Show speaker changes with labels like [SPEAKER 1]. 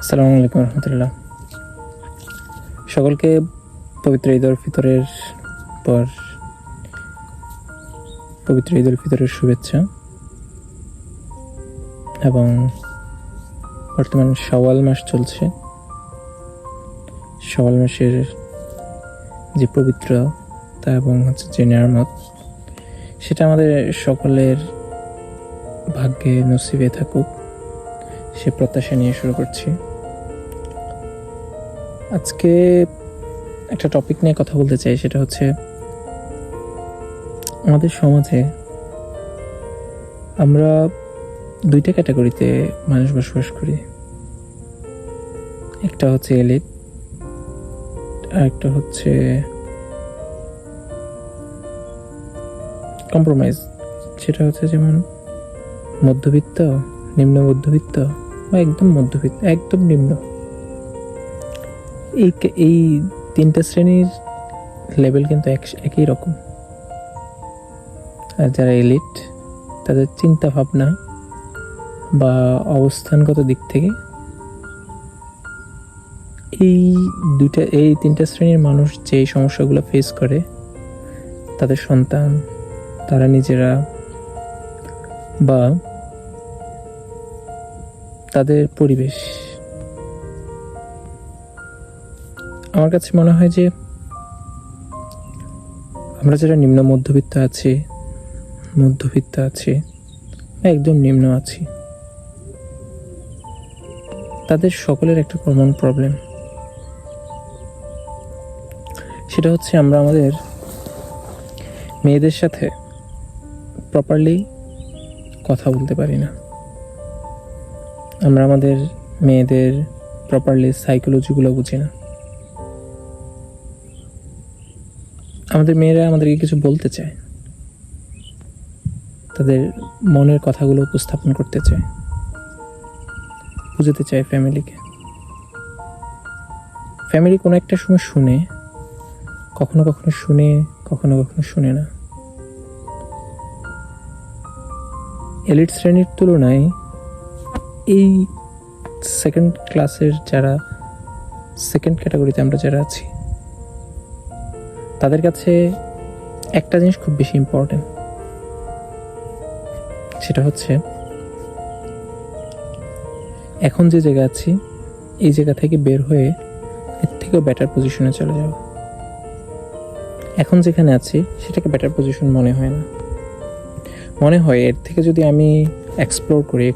[SPEAKER 1] আসসালামু আলাইকুম রহমতুল্লাহ। সকলকে পবিত্র ঈদ উল ফিতরের পর পবিত্র ঈদ উল ফিতরের শুভেচ্ছা। এবং বর্তমান শাওয়াল মাস চলছে। শাওয়াল মাসের যে পবিত্রতা এবং যে নিয়ামত, সেটা আমাদের সকলের ভাগ্যে নসিবে থাকুক, সে প্রত্যাশা নিয়ে শুরু করছি। আজকে একটা টপিক নিয়ে কথা বলতে চাই, সেটা হচ্ছে আমাদের সমাজে আমরা দুইটা ক্যাটাগরিতে মানুষ বসবাস করি। একটা হচ্ছে এলিট, আর একটা হচ্ছে কম্প্রোমাইজ। সেটা হচ্ছে যেমন মধ্যবিত্ত, নিম্ন মধ্যবিত্ত বা একদম মধ্যবিত্ত, একদম নিম্ন। এই তিনটা শ্রেণীর লেভেল কিন্তু একই রকম। আর যারা এলিট, তাদের চিন্তা ভাবনা বা অবস্থানগত দিক থেকে এই তিনটা শ্রেণীর মানুষ যে সমস্যাগুলো ফেস করে, তাদের সন্তান, তারা নিজেরা বা তাদের পরিবেশ, আমার কাছে মনে হয় যে আমরা যারা নিম্ন মধ্যবিত্ত আছি বা একদম নিম্ন আছি, তাদের সকলের একটা কমন প্রবলেম। সেটা হচ্ছে আমরা আমাদের মেয়েদের সাথে প্রপারলি কথা বলতে পারি না। আমরা আমাদের মেয়েদের প্রপারলি সাইকোলজিগুলো বুঝি না। আমাদের মেয়েরা আমাদেরকে কিছু বলতে চায়, তাদের মনের কথাগুলো উপস্থাপন করতে চায়, বুঝতে চায় ফ্যামিলিকে। ফ্যামিলি কোনো একটা সময় শুনে, কখনো কখনো শুনে, কখনো কখনো শুনে না। এলিট শ্রেণীর তুলনায় এই সেকেন্ড ক্লাসের যারা, সেকেন্ড ক্যাটাগরিতে আমরা যারা আছি, তাদের কাছে একটা জিনিস খুব বেশি ইম্পর্টেন্ট। সেটা হচ্ছে এখন যে জায়গা আছি, এই জায়গা থেকে বের হয়ে এর থেকেও বেটার পজিশনে চলে যাব। এখন যেখানে আছি সেটাকে বেটার পজিশন মনে হয় না। মনে হয় এর থেকে যদি আমি এক্সপ্লোর করি,